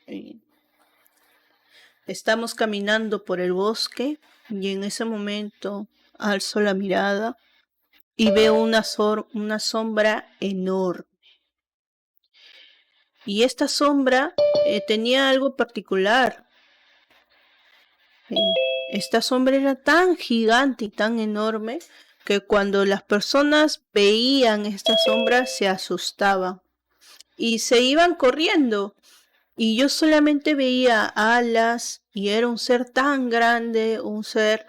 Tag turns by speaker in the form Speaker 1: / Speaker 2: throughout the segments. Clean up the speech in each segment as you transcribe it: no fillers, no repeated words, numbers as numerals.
Speaker 1: eh, estamos caminando por el bosque y en ese momento alzo la mirada y veo una sombra enorme. Y esta sombra tenía algo particular. Esta sombra era tan gigante y tan enorme que cuando las personas veían esta sombra se asustaban y se iban corriendo. Y yo solamente veía alas y era un ser tan grande, un ser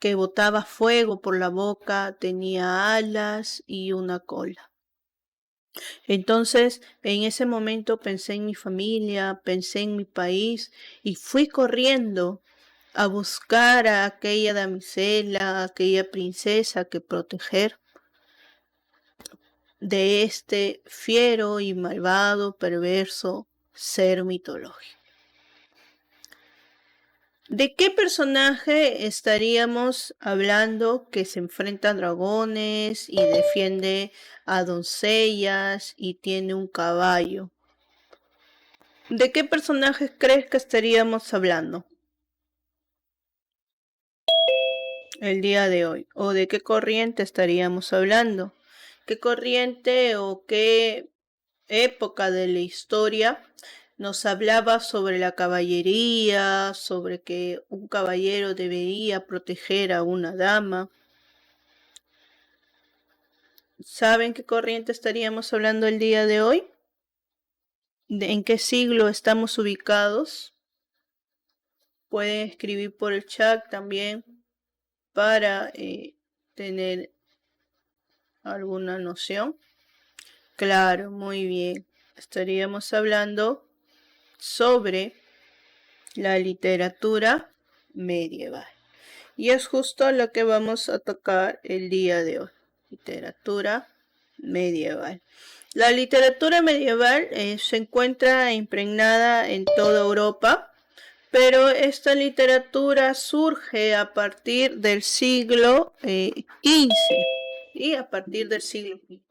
Speaker 1: que botaba fuego por la boca, tenía alas y una cola. Entonces, en ese momento pensé en mi familia, pensé en mi país y fui corriendo a buscar a aquella damisela, a aquella princesa que proteger de este fiero y malvado, perverso ser mitológico. ¿De qué personaje estaríamos hablando que se enfrenta a dragones y defiende a doncellas y tiene un caballo? ¿De qué personajes crees que estaríamos hablando el día de hoy? ¿O de qué corriente estaríamos hablando? ¿Qué corriente o qué época de la historia nos hablaba sobre la caballería, sobre que un caballero debería proteger a una dama? ¿Saben qué corriente estaríamos hablando el día de hoy? ¿En qué siglo estamos ubicados? Pueden escribir por el chat también para tener alguna noción. Claro, muy bien. Estaríamos hablando sobre la literatura medieval. Y es justo lo que vamos a tocar el día de hoy. Literatura medieval. La literatura medieval se encuentra impregnada en toda Europa, pero esta literatura surge a partir del siglo XV y a partir del siglo XV.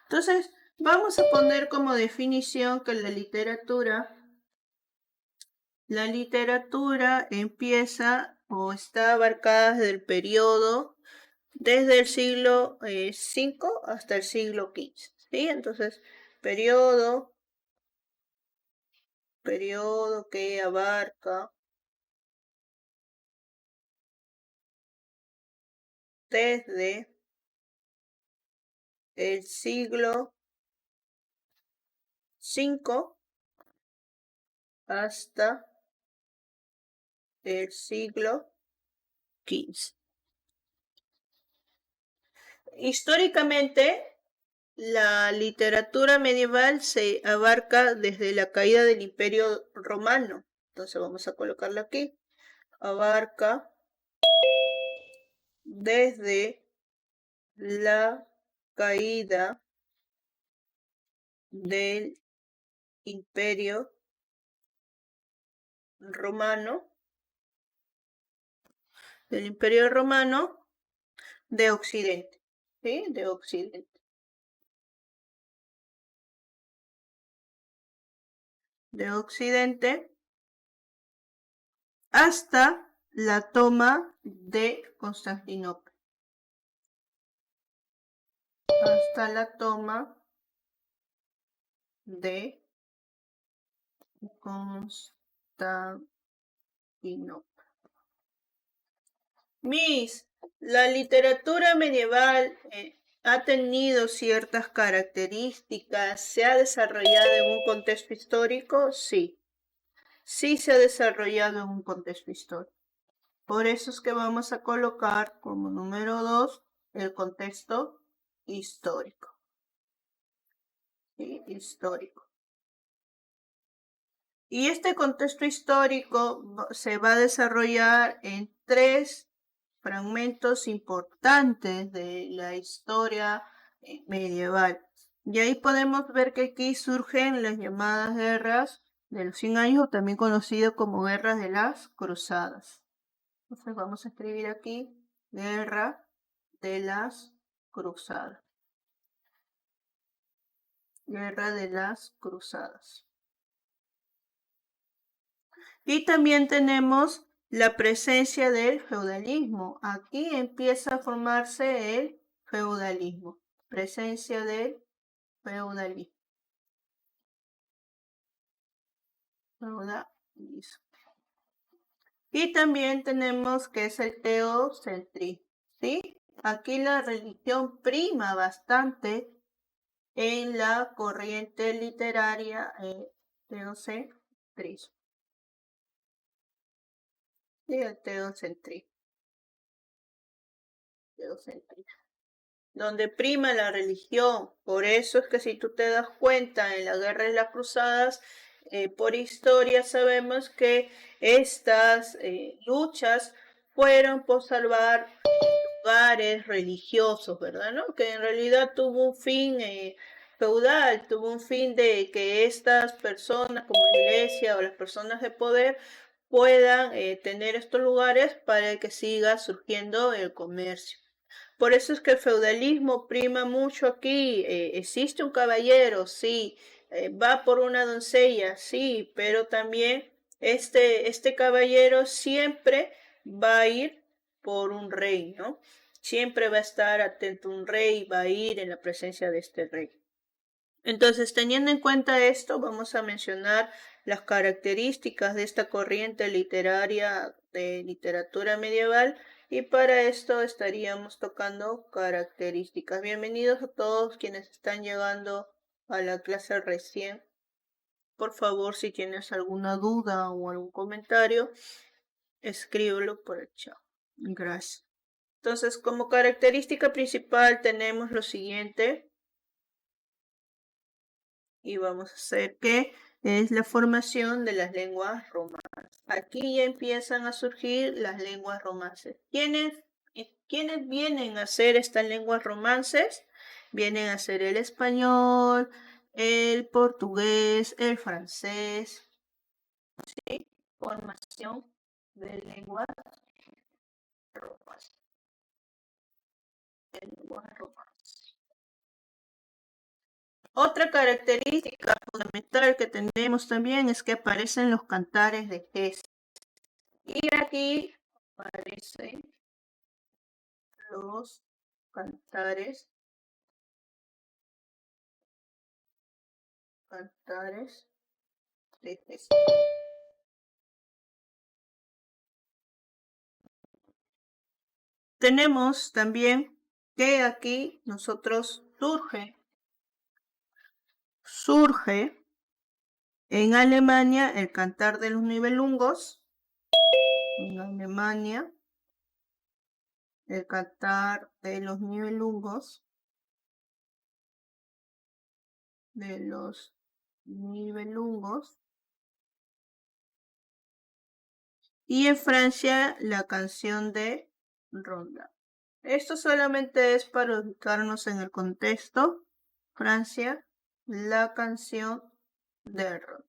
Speaker 1: Entonces, vamos a poner como definición que la literatura empieza o está abarcada desde el periodo desde el siglo V hasta el siglo XV. ¿Sí? Entonces, periodo que abarca desde el siglo V hasta el siglo XV. Históricamente, la literatura medieval se abarca desde la caída del Imperio Romano. Entonces vamos a colocarla aquí. Abarca desde la caída del Imperio Romano, de Occidente, ¿sí? De Occidente. De Occidente hasta la toma de Constantinopla. Hasta la toma de Constantinopla. La literatura medieval ha tenido ciertas características, se ha desarrollado en un contexto histórico, sí. Sí se ha desarrollado en un contexto histórico. Por eso es que vamos a colocar como número 2 el contexto histórico. ¿Sí? Histórico. Y este contexto histórico se va a desarrollar en 3 fragmentos importantes de la historia medieval. Y ahí podemos ver que aquí surgen las llamadas guerras de los 100 años, también conocidas como guerras de las cruzadas. Entonces vamos a escribir aquí guerra de las cruzadas. Guerra de las cruzadas. Y también tenemos la presencia del feudalismo. Aquí empieza a formarse el feudalismo. Presencia del feudalismo. Feudalismo. Y también tenemos que es el teocentrismo, ¿sí? Aquí la religión prima bastante en la corriente literaria teocentrismo. Sí, el teocentrismo. Donde prima la religión. Por eso es que si tú te das cuenta en la guerra de las cruzadas, por historia sabemos que estas luchas fueron por salvar lugares religiosos, ¿verdad? ¿No? Que en realidad tuvo un fin feudal, tuvo un fin de que estas personas como la iglesia o las personas de poder puedan tener estos lugares para que siga surgiendo el comercio. Por eso es que el feudalismo prima mucho aquí. Existe un caballero, sí. Va por una doncella, sí, pero también este caballero siempre va a ir por un rey, ¿no? Siempre va a estar atento un rey, va a ir en la presencia de este rey. Entonces, teniendo en cuenta esto, vamos a mencionar las características de esta corriente literaria de literatura medieval y para esto estaríamos tocando características. Bienvenidos a todos quienes están llegando a la clase recién. Por favor, si tienes alguna duda o algún comentario, escríbelo por el chat. Gracias. Entonces, como característica principal tenemos lo siguiente. Y vamos a hacer que es la formación de las lenguas romances. Aquí ya empiezan a surgir las lenguas romances. ¿Quiénes vienen a hacer estas lenguas romances? Vienen a ser el español, el portugués, el francés. ¿Sí? Formación de lenguas romances. Otra característica fundamental que tenemos también es que aparecen los cantares de gestos. Y aquí aparecen los cantares de gestos. Tenemos también que aquí nosotros surge en Alemania el cantar de los Nibelungos. En Alemania el cantar de los Nibelungos. Y en Francia la canción de Ronda. Esto solamente es para ubicarnos en el contexto. Francia, la canción de Ronda.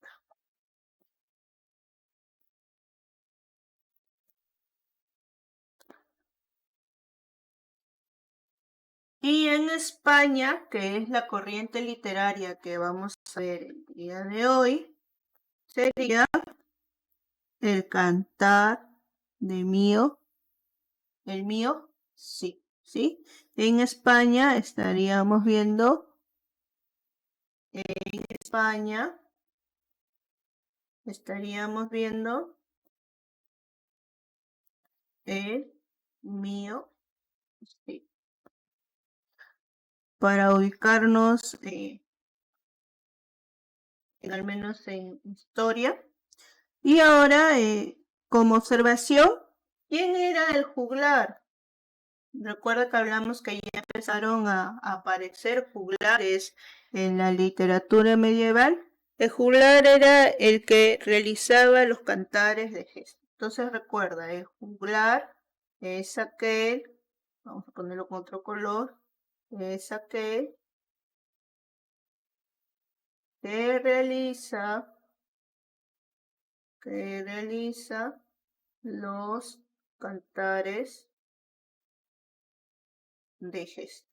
Speaker 1: Y en España, que es la corriente literaria que vamos a ver el día de hoy, sería el cantar de mío, el mío, sí, ¿sí? En España estaríamos viendo, el mío, sí. Para ubicarnos al menos en historia. Y ahora, como observación, ¿quién era el juglar? Recuerda que hablamos que ya empezaron a aparecer juglares en la literatura medieval. El juglar era el que realizaba los cantares de gestos. Entonces recuerda, el juglar es aquel, vamos a ponerlo con otro color, es aquel que realiza los cantares de gestos.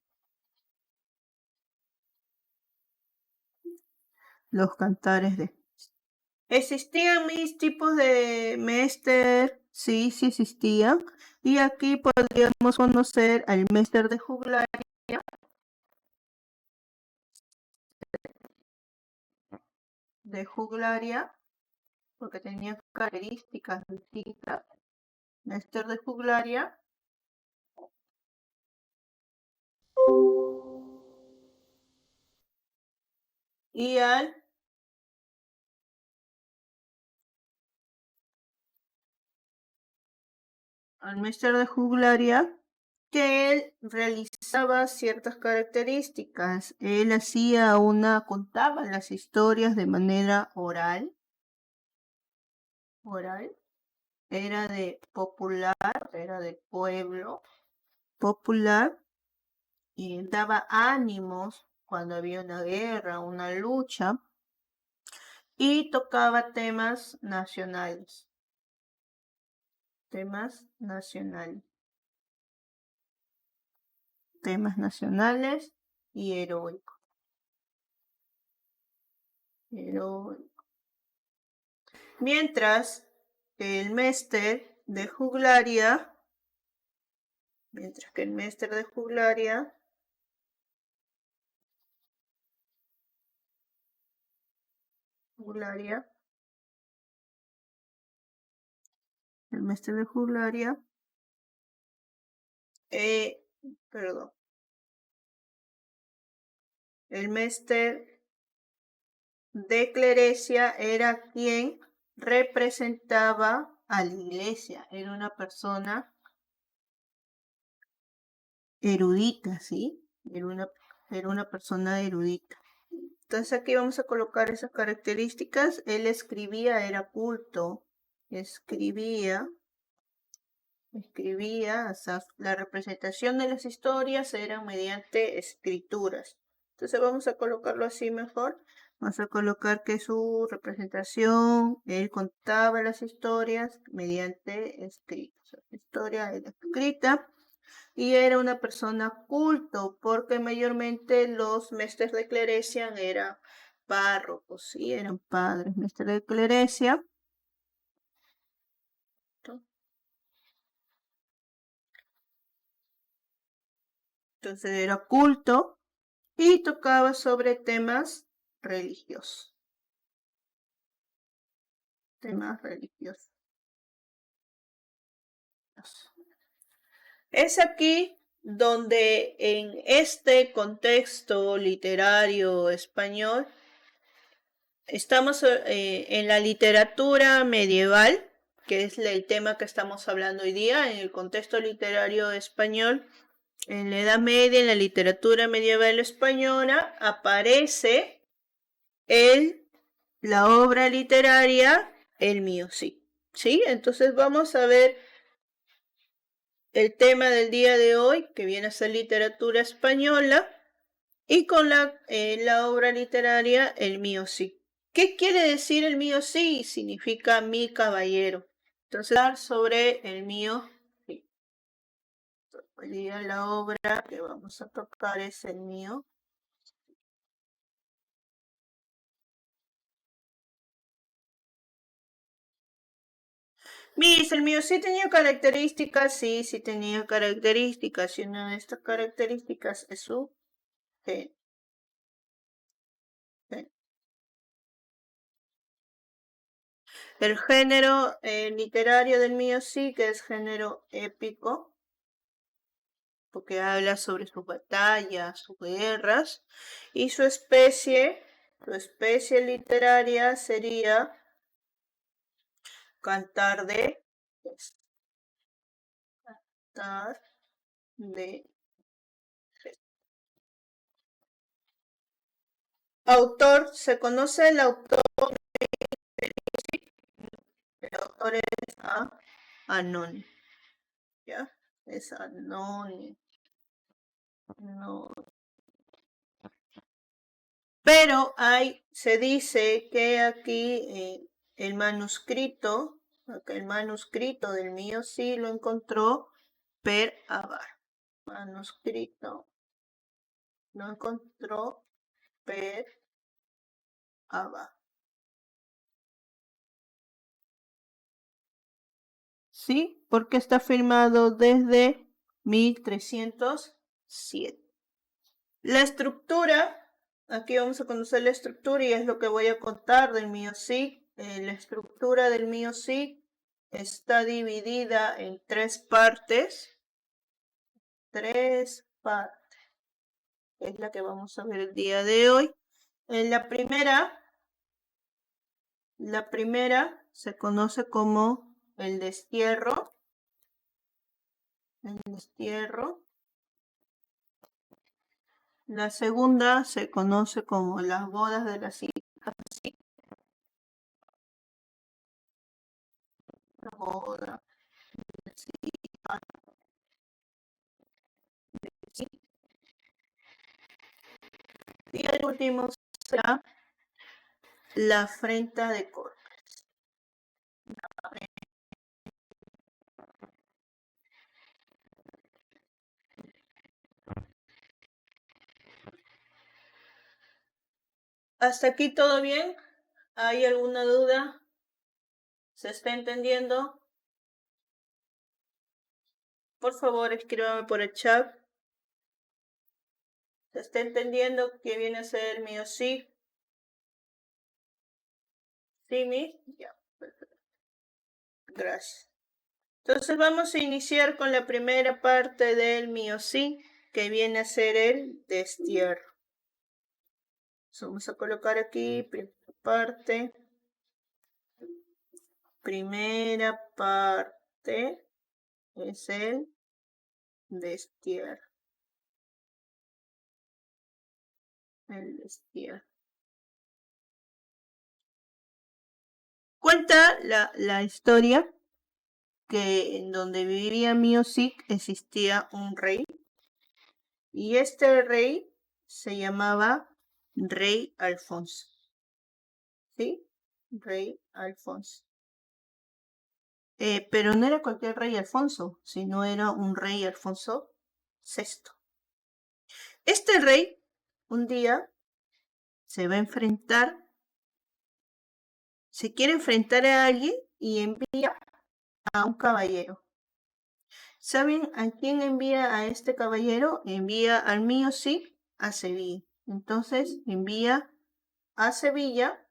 Speaker 1: Los cantares de gestos. ¿Existían mis tipos de Mester? Sí, sí existían. Y aquí podríamos conocer al Mester de juglaria. Porque tenía características distintas. Mester de juglaria. Y al Mester de juglaria, que él realizaba ciertas características. Él contaba las historias de manera oral. Era de popular, era de pueblo popular, y daba ánimos cuando había una guerra, una lucha, y tocaba temas nacionales. Temas nacionales y heroicos. Mientras que el Mester de juglaria el Mester de clerecía era quien representaba a la iglesia. Era una persona erudita, ¿sí? Era una persona erudita. Entonces aquí vamos a colocar esas características. Él escribía, era culto, escribía, o sea, la representación de las historias era mediante escrituras. Entonces vamos a colocarlo así mejor. Vamos a colocar que su representación, él contaba las historias mediante escritos. La historia era escrita y era una persona culto, porque mayormente los mestres de clerecía eran párrocos, ¿sí? Eran padres, mestres de clerecía. Entonces era culto y tocaba sobre temas religiosos. Es aquí donde en este contexto literario español estamos en la literatura medieval, que es el tema que estamos hablando hoy día, en el contexto literario español. En la Edad Media, en la literatura medieval española, aparece la obra literaria El mío sí. ¿Sí? Entonces vamos a ver el tema del día de hoy, que viene a ser literatura española, y con la obra literaria El mío sí. ¿Qué quiere decir El mío sí? Significa mi caballero. Entonces, hablar sobre El mío sí. Hoy día la obra que vamos a tocar es El mío. El mío sí tenía características, sí tenía características, y una de estas características es su género. El género literario del mío sí, que es género épico, porque habla sobre sus batallas, sus guerras, y su especie literaria sería cantar de autor. Se conoce el autor. El autor es Anónimo. ¿Ya? Es Anónimo. No. Pero se dice que aquí el manuscrito del mío sí lo encontró Per Abar. Manuscrito lo encontró Per Abar. ¿sí? Porque está firmado desde 1307. La estructura, aquí vamos a conocer la estructura y es lo que voy a contar del MioSIG. La estructura del MioSIG está dividida en tres partes. Es la que vamos a ver el día de hoy. En la primera se conoce como el destierro. La segunda se conoce como las bodas de las hijas. La boda. Y el último será la afrenta de Cortes. ¿Hasta aquí todo bien? ¿Hay alguna duda? ¿Se está entendiendo? Por favor, escríbame por el chat. ¿Se está entendiendo qué viene a ser el MioSIG? ¿Sí, mi? Ya, perfecto. Gracias. Entonces vamos a iniciar con la primera parte del MioSIG, que viene a ser el destierro. Vamos a colocar aquí primera parte es el destierro. Cuenta la historia que en donde vivía MioSIG existía un rey, y este rey se llamaba Rey Alfonso. ¿Sí? Rey Alfonso. Pero no era cualquier rey Alfonso, sino era un rey Alfonso VI. Este rey un día se quiere enfrentar a alguien y envía a un caballero. ¿Saben a quién envía a este caballero? Envía al MioSIG a Sevilla. Entonces envía a Sevilla,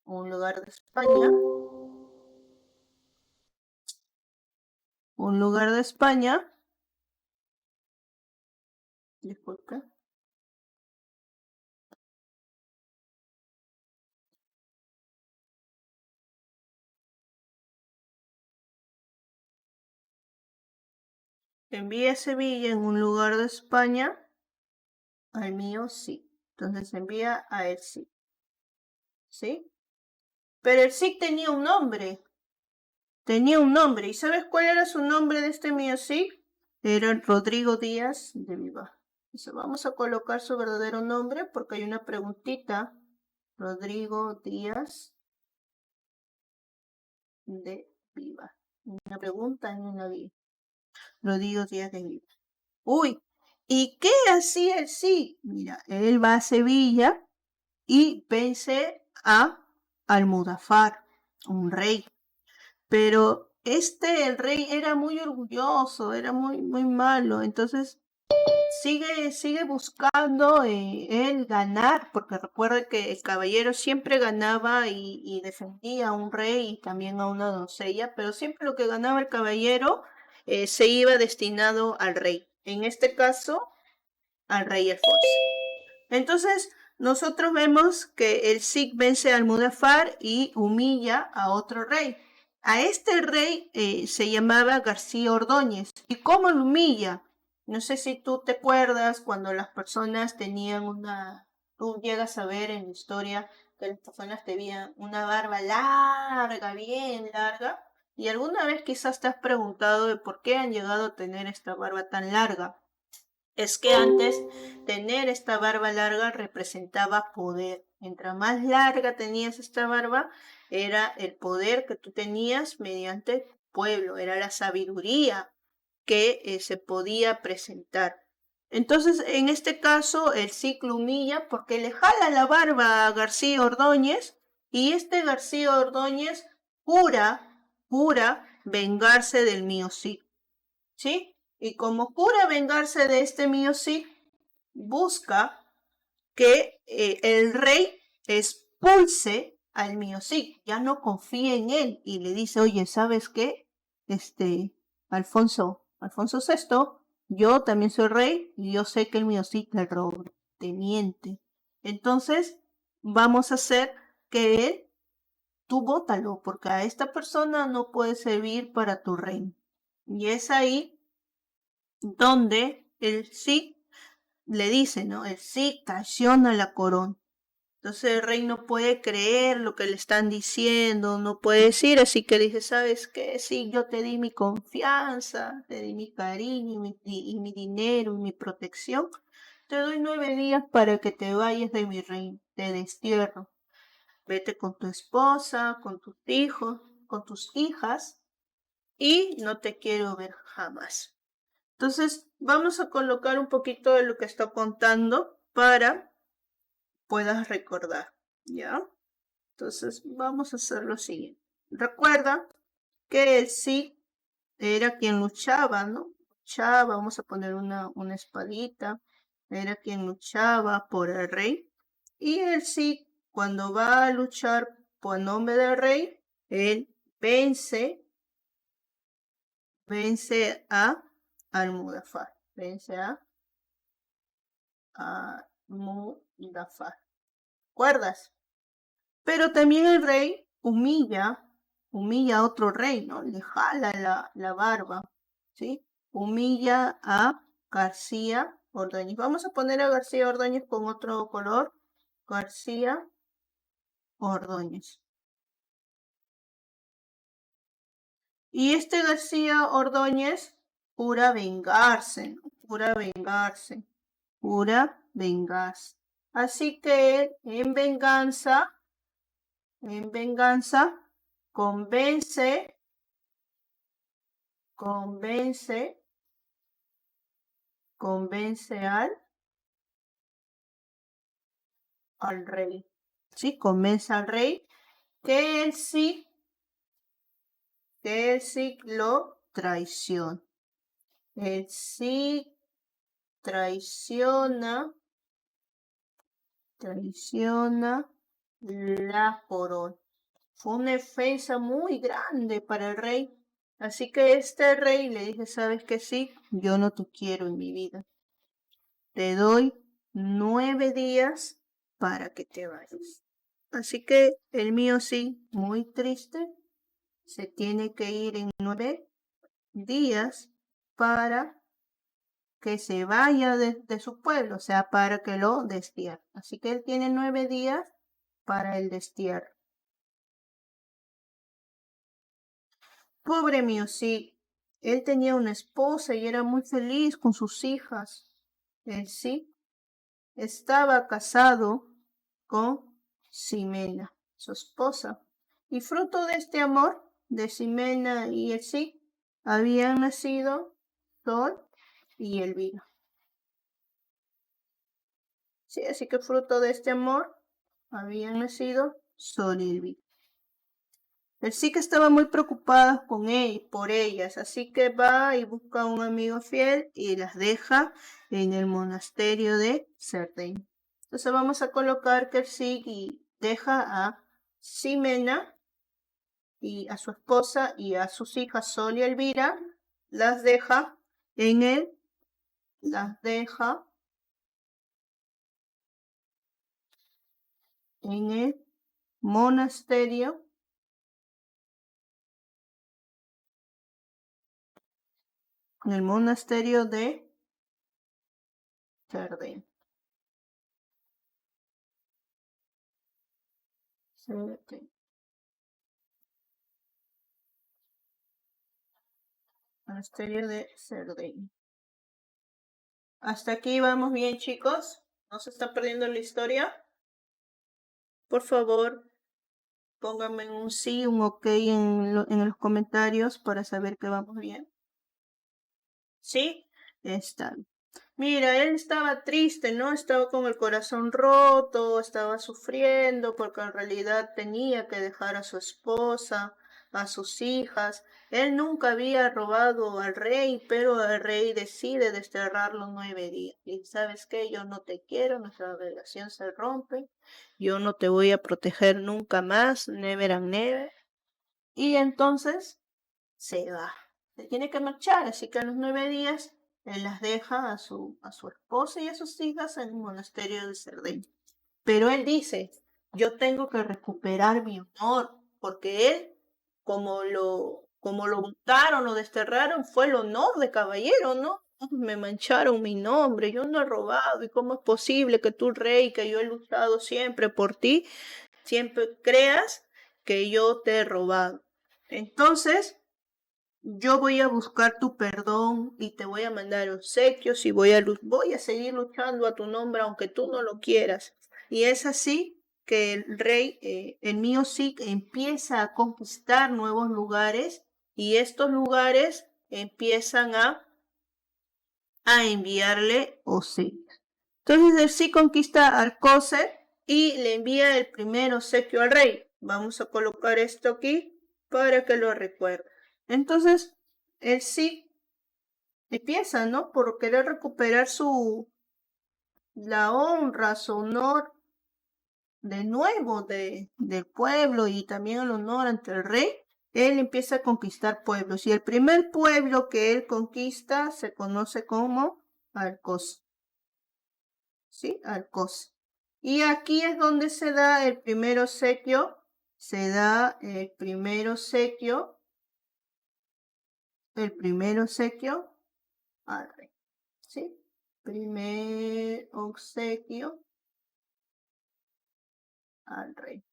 Speaker 1: un lugar de España, disculpe. Envía a Sevilla, en un lugar de España, al MioSIG. Entonces envía a el SIG. ¿Sí? Pero el SIG tenía un nombre. ¿Y sabes cuál era su nombre de este MioSIG? Era Rodrigo Díaz de Vivar. Entonces vamos a colocar su verdadero nombre porque hay una preguntita. Rodrigo Díaz de Vivar. Una pregunta en una guía. Rodrigo Díaz de Vivar. Uy, ¿y qué hacía el SIG? Mira, él va a Sevilla y vence a Almudafar, un rey. Pero el rey era muy orgulloso, era muy malo. Entonces sigue buscando él ganar, porque recuerda que el caballero siempre ganaba y defendía a un rey y también a una doncella, pero siempre lo que ganaba el caballero se iba destinado al rey. En este caso, al rey Alfonso. Entonces, nosotros vemos que el SIG vence a Almudafar y humilla a otro rey. A este rey se llamaba García Ordóñez. ¿Y cómo lo humilla? No sé si tú te acuerdas cuando las personas tenían tú llegas a ver en la historia que las personas tenían una barba larga, bien larga, y alguna vez quizás te has preguntado de por qué han llegado a tener esta barba tan larga. Es que antes tener esta barba larga representaba poder. Mientras más larga tenías esta barba, era el poder que tú tenías mediante el pueblo, era la sabiduría que se podía presentar. Entonces, en este caso, el ciclo humilla porque le jala la barba a García Ordóñez, y este García Ordóñez jura vengarse del Miocid, ¿sí? Y como jura vengarse de este Miocid, busca que el rey expulse al Miocid, ya no confía en él y le dice, oye, ¿sabes qué? Alfonso VI, yo también soy rey y yo sé que el Miocid te roba, te miente. Entonces, vamos a hacer que él, tú bótalo, porque a esta persona no puede servir para tu reino. Y es ahí donde el Cid le dice, ¿no? El Cid traiciona la corona. Entonces el rey no puede creer lo que le están diciendo, no puede decir, así que dice, ¿sabes qué? Sí, yo te di mi confianza, te di mi cariño y mi dinero y mi protección. Te doy 9 días para que te vayas de mi reino, te destierro. Vete con tu esposa, con tus hijos, con tus hijas y no te quiero ver jamás. Entonces vamos a colocar un poquito de lo que está contando para puedas recordar, ¿ya? Entonces vamos a hacer lo siguiente. Recuerda que el Cid era quien luchaba, ¿no? Luchaba, vamos a poner una espadita, era quien luchaba por el rey. Y el Cid, cuando va a luchar por nombre del rey, él vence a Al-Mudafar, vence a Al-Mudafar. ¿Recuerdas? Pero también el rey humilla a otro rey, ¿no? Le jala la barba, ¿sí? Humilla a García Ordóñez. Vamos a poner a García Ordóñez con otro color. García Ordóñez. Y este García Ordóñez jura vengarse, ¿no? Jura vengarse. Así que en venganza, convence al rey. Sí, convence al rey que él sí lo traiciona. Él sí traiciona la corona. Fue una ofensa muy grande para el rey. Así que este rey le dice, ¿sabes qué? Sí, yo no te quiero en mi vida. Te doy 9 días para que te vayas. Así que el mío sí, muy triste, se tiene que ir en 9 días para que se vaya de su pueblo, o sea, para que lo destierre. Así que él tiene 9 días para el destierro. Pobre mío, sí, él tenía una esposa y era muy feliz con sus hijas. Él sí estaba casado con Ximena, su esposa. Y fruto de este amor de Ximena y el Cid, habían nacido Sol y Elvira. Sí, así que fruto de este amor habían nacido Sol y Elvira. El Cid estaba muy preocupada por ellas, así que va y busca a un amigo fiel y las deja en el monasterio de Cerdeña. Entonces vamos a colocar que el Cid deja a Ximena y a su esposa y a sus hijas Sol y Elvira, las deja en el monasterio de Cerdeña. Monasterio de Cerdeña. Hasta aquí vamos bien, chicos. ¿No se está perdiendo la historia? Por favor, pónganme un sí, un ok en los comentarios para saber que vamos bien. ¿Sí? Está bien. Mira, él estaba triste, ¿no? Estaba con el corazón roto, estaba sufriendo porque en realidad tenía que dejar a su esposa, a sus hijas. Él nunca había robado al rey, pero el rey decide desterrarlo 9 días. Y ¿sabes qué? Yo no te quiero, nuestra relación se rompe, yo no te voy a proteger nunca más, never and never. Y entonces se va. Se tiene que marchar, así que a los 9 días él las deja a su esposa y a sus hijas en el monasterio de Cerdeña. Pero él dice, yo tengo que recuperar mi honor, porque él, como lo untaron, lo desterraron, fue el honor de caballero, ¿no? Me mancharon mi nombre, yo no he robado, ¿y cómo es posible que tú, rey, que yo he luchado siempre por ti, siempre creas que yo te he robado? Entonces, yo voy a buscar tu perdón y te voy a mandar obsequios y voy a seguir luchando a tu nombre aunque tú no lo quieras. Y es así que el rey, el mío sí, empieza a conquistar nuevos lugares y estos lugares empiezan a enviarle obsequios. Entonces él sí conquista Alcócer y le envía el primer obsequio al rey. Vamos a colocar esto aquí para que lo recuerde. Entonces, él sí empieza, ¿no? Por querer recuperar la honra, su honor de nuevo del pueblo y también el honor ante el rey. Él empieza a conquistar pueblos y el primer pueblo que él conquista se conoce como Alcós. ¿Sí? Alcós. Y aquí es donde se da el primer obsequio. Se da el primer obsequio al rey. ¿Sí? Primer obsequio al rey.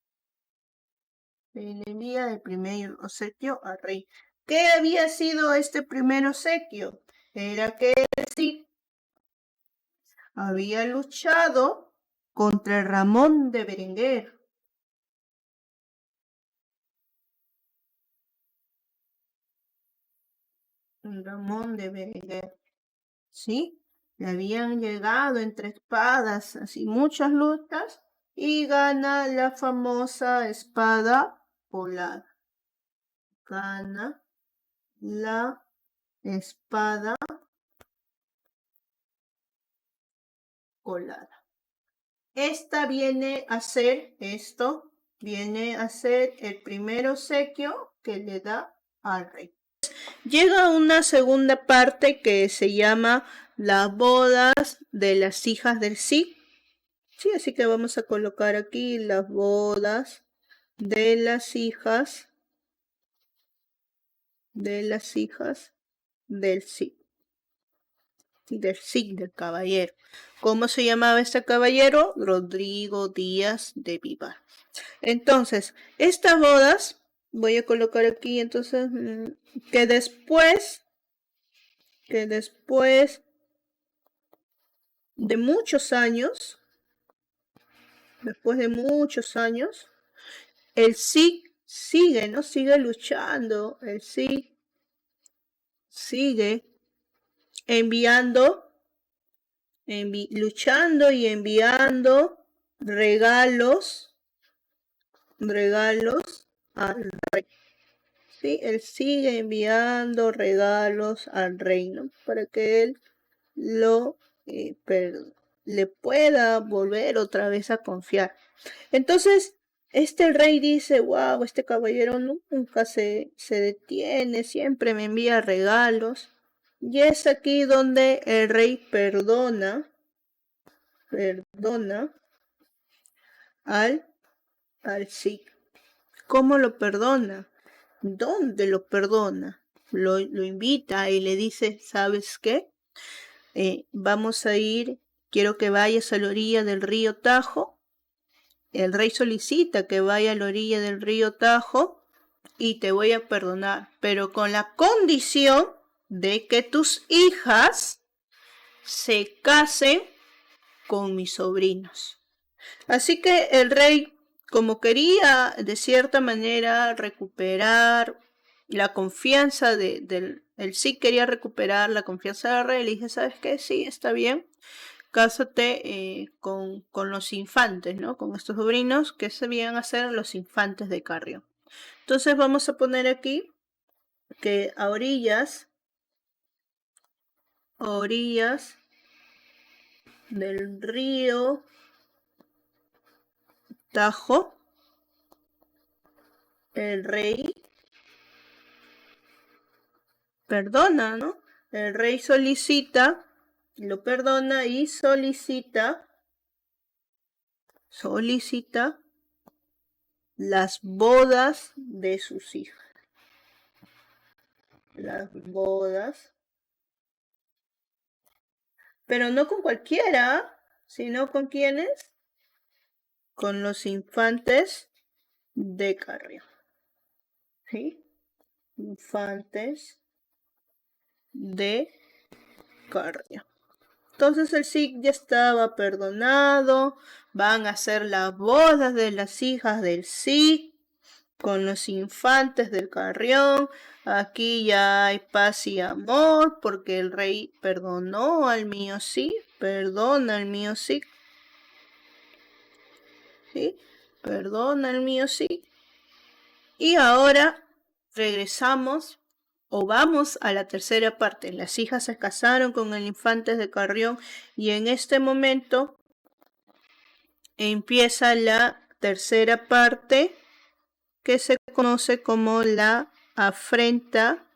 Speaker 1: Se le envía el primer obsequio al rey. ¿Qué había sido este primer obsequio? Era que él sí había luchado contra Ramón de Berenguer. Ramón de Berenguer. ¿Sí? Le habían llegado entre espadas, así muchas luchas, y gana la famosa espada polar. Gana la espada colada. Viene a ser el primer obsequio que le da al rey. Llega una segunda parte que se llama las bodas de las hijas del Cid. Sí, así que vamos a colocar aquí las bodas de las hijas del Cid. Del caballero. ¿Cómo se llamaba este caballero? Rodrigo Díaz de Vivar. Entonces, estas bodas, voy a colocar aquí, entonces, que después de muchos años, el Cid sigue, ¿no? Sigue luchando, el Cid sigue luchando y enviando regalos al rey. ¿Sí? Él sigue enviando regalos al reino para que él le pueda volver otra vez a confiar. Entonces, el rey dice, wow, este caballero nunca se detiene, siempre me envía regalos. Y es aquí donde el rey perdona al Cid. ¿Cómo lo perdona? ¿Dónde lo perdona? Lo invita y le dice, ¿sabes qué? Vamos a ir, quiero que vayas a la orilla del río Tajo. El rey solicita que vaya a la orilla del río Tajo y te voy a perdonar, pero con la condición de que tus hijas se casen con mis sobrinos. Así que el rey, como quería de cierta manera recuperar la confianza él sí quería recuperar la confianza del rey, le dije, ¿sabes qué? Sí, está bien, cásate con los infantes, ¿no? Con estos sobrinos que se vienen a ser los infantes de Carrión. Entonces vamos a poner aquí que a orillas del río Tajo, el rey perdona, ¿no? El rey lo perdona y solicita las bodas de sus hijas. Las bodas. Pero no con cualquiera, sino con quienes, con los infantes de Carrión. ¿Sí? Infantes de Carrión. Entonces el Cid ya estaba perdonado, van a hacer las bodas de las hijas del Cid con los infantes del Carrión. Aquí ya hay paz y amor porque el rey perdonó al mío Cid, perdona al mío Cid. ¿Sí? Perdona al mío Cid. Y ahora regresamos o vamos a la tercera parte. Las hijas se casaron con el infante de Carrión y en este momento empieza la tercera parte que se conoce como la afrenta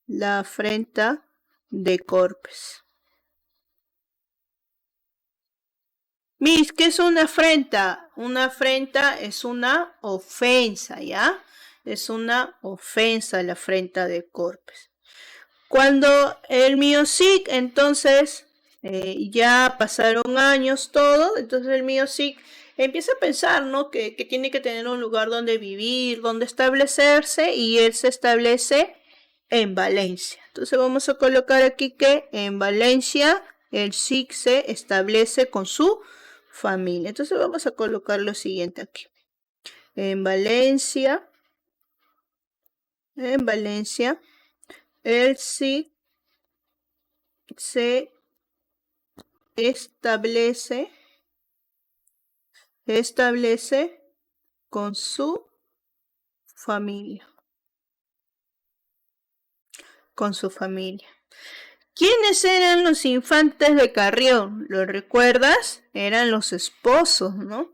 Speaker 1: de Corpes. Miss, ¿qué es una afrenta? Una afrenta es una ofensa, ¿ya? Es una ofensa la afrenta de Corpes. Cuando el Miosic, entonces, ya pasaron años todo, entonces el Miosic empieza a pensar, ¿no? Que tiene que tener un lugar donde vivir, donde establecerse, y él se establece en Valencia. Entonces vamos a colocar aquí que en Valencia el Cid se establece con su familia. Entonces vamos a colocar lo siguiente aquí. En Valencia, el Cid se establece con su familia. ¿Quiénes eran los infantes de Carrión? ¿Lo recuerdas? Eran los esposos, ¿no?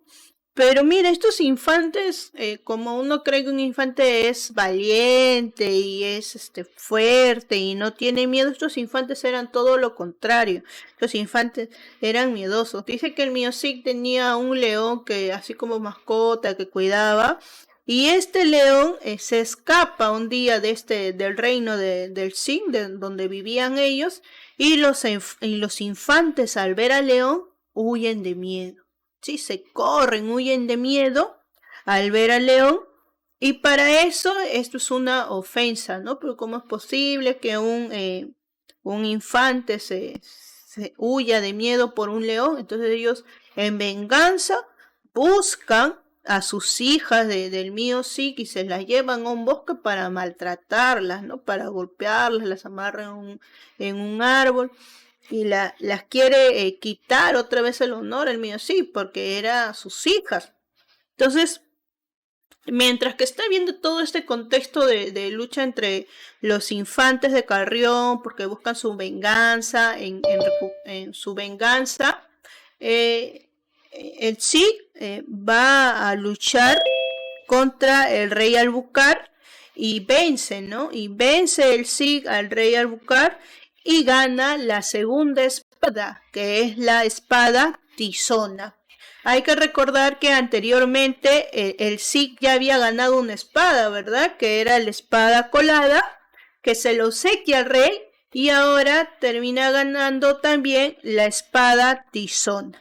Speaker 1: Pero mira, estos infantes, como uno cree que un infante es valiente y es fuerte y no tiene miedo, estos infantes eran todo lo contrario. Los infantes eran miedosos. Dice que el Miosic tenía un león que así como mascota que cuidaba. Y este león se escapa un día del reino del Cid, donde vivían ellos, y los infantes al ver al león huyen de miedo. Sí, se corren, huyen de miedo al ver al león. Y para eso esto es una ofensa, ¿no? Pero ¿cómo es posible que un infante se huya de miedo por un león? Entonces ellos en venganza buscan a sus hijas del mío Cid y se las llevan a un bosque para maltratarlas, ¿no? Para golpearlas, las amarran en un árbol y las quiere quitar otra vez el honor al mío Cid porque eran sus hijas. Entonces, mientras que está viendo todo este contexto de lucha entre los infantes de Carrión porque buscan su venganza, en su venganza, el Cid va a luchar contra el rey Albucar y vence, ¿no? Y vence el Cid al rey Albucar y gana la segunda espada, que es la espada tizona. Hay que recordar que anteriormente el Cid ya había ganado una espada, ¿verdad? Que era la espada colada, que se lo obsequia al rey y ahora termina ganando también la espada tizona.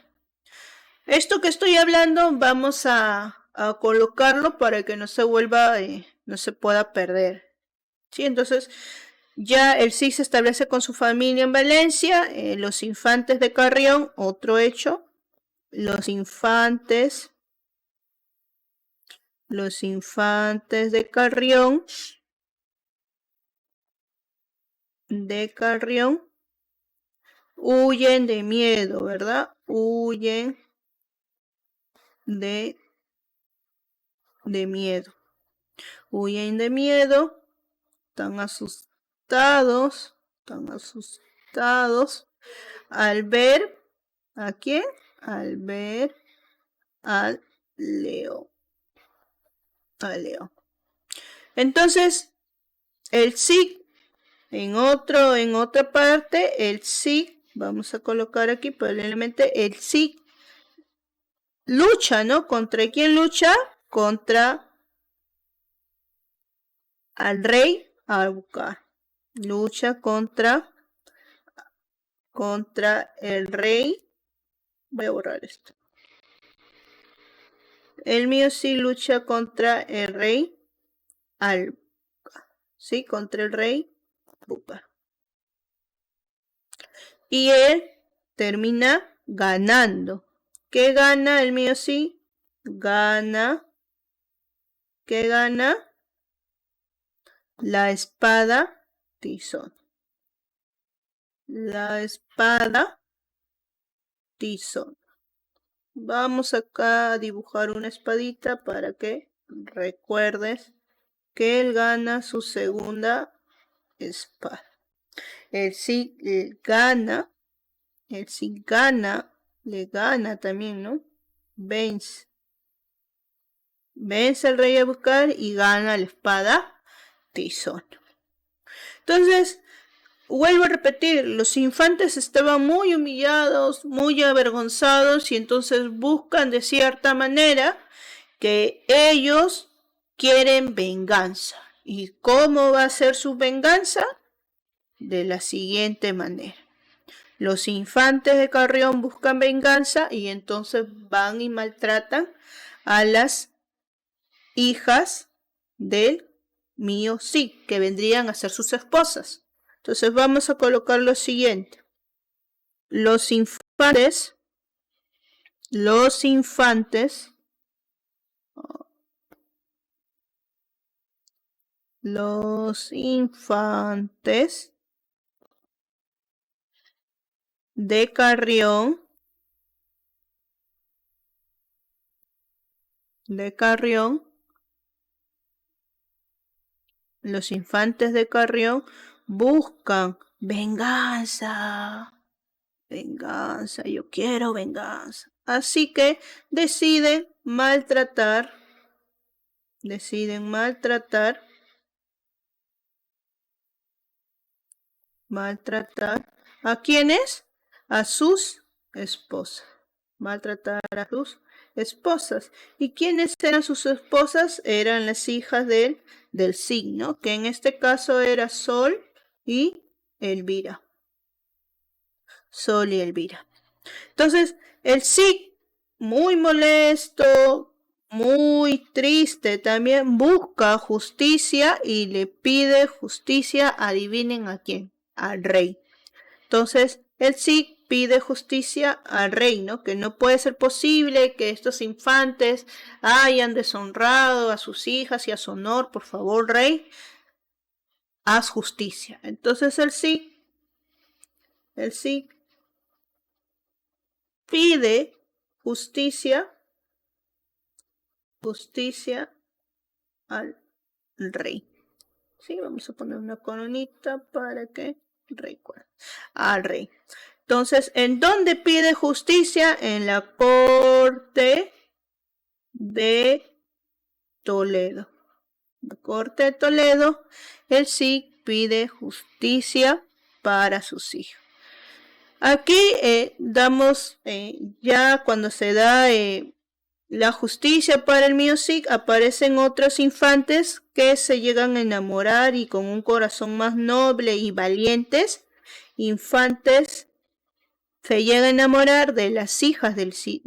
Speaker 1: Esto que estoy hablando vamos a colocarlo para que no se vuelva, no se pueda perder. ¿Sí? Entonces ya el Cid se establece con su familia en Valencia, los infantes de Carrión, otro hecho, los infantes de Carrión, huyen de miedo, ¿verdad? Huyen de de miedo. Huyen de miedo, están asustados al ver, ¿a quién? Al ver al león. Entonces, el sí, en otra parte, el sí, vamos a colocar aquí probablemente el sí lucha, ¿no? ¿Contra quién lucha? Contra al rey Albucar. Lucha contra el rey. Voy a borrar esto. El mío sí lucha contra el rey Albucar. Sí, contra el rey Albucar. Y él termina ganando. ¿Qué gana el mío sí? Gana. ¿Qué gana? La espada tizón. La espada tizón. Vamos acá a dibujar una espadita para que recuerdes que él gana su segunda espada. Él sí gana, le gana también, ¿no? Vence al rey Albucar y gana la espada tizón. Entonces, vuelvo a repetir, los infantes estaban muy humillados, muy avergonzados y entonces buscan de cierta manera que ellos quieren venganza. ¿Y cómo va a ser su venganza? De la siguiente manera. Los infantes de Carrión buscan venganza y entonces van y maltratan a las hijas del mío sí, que vendrían a ser sus esposas. Entonces vamos a colocar lo siguiente. Los infantes de Carrión buscan venganza, yo quiero venganza. Así que deciden maltratar ¿a quiénes? A sus esposas. Maltratar a sus esposas. ¿Y quiénes eran sus esposas? Eran las hijas del signo, que en este caso era Sol y Elvira. Entonces, el sí, muy molesto, muy triste también, busca justicia y le pide justicia, adivinen a quién, al rey. Entonces, el sí pide justicia al rey, ¿no? Que no puede ser posible que estos infantes hayan deshonrado a sus hijas y a su honor. Por favor, rey, haz justicia. Entonces el sí pide justicia al rey. Sí, vamos a poner una coronita para que recuerde. Al rey. Entonces, ¿en dónde pide justicia? En la corte de Toledo. La corte de Toledo, él sí pide justicia para sus hijos. Aquí damos, ya cuando se da la justicia para el Music, aparecen otros infantes que se llegan a enamorar y con un corazón más noble y valientes. Infantes se llegan a enamorar de las hijas del Cid,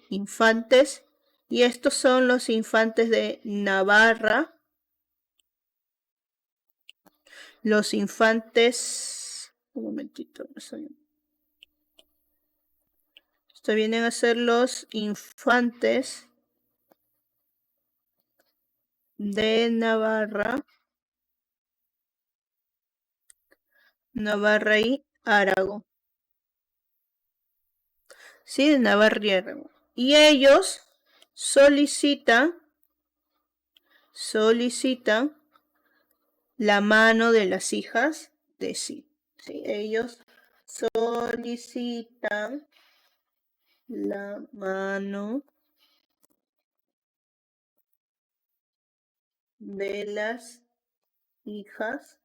Speaker 1: infantes, y estos son los infantes de Navarra. Los infantes, un momentito, esto vienen a ser los infantes de Navarra y Aragón. Sí, de Navarra y Aragón. Y ellos solicitan solicitan la mano de las hijas de Sid. ¿Sí? Ellos solicitan la mano de las hijas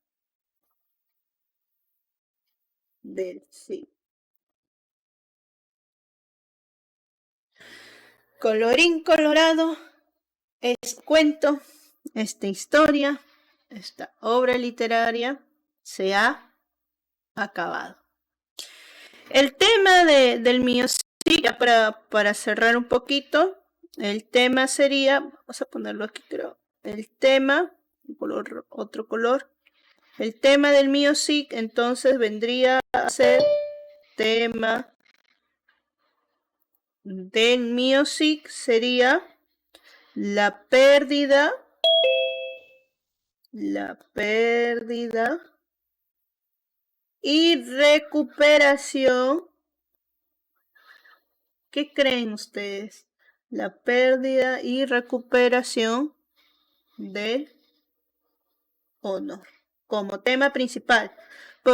Speaker 1: del Cid. Colorín colorado, este cuento, esta historia, esta obra literaria se ha acabado. El tema del mío, sí, ya para cerrar un poquito, el tema sería, vamos a ponerlo aquí creo, el tema, otro color, el tema del mío sí, entonces vendría a ser tema del mío sí sería la pérdida y recuperación. ¿Qué creen ustedes? La pérdida y recuperación del honor como tema principal.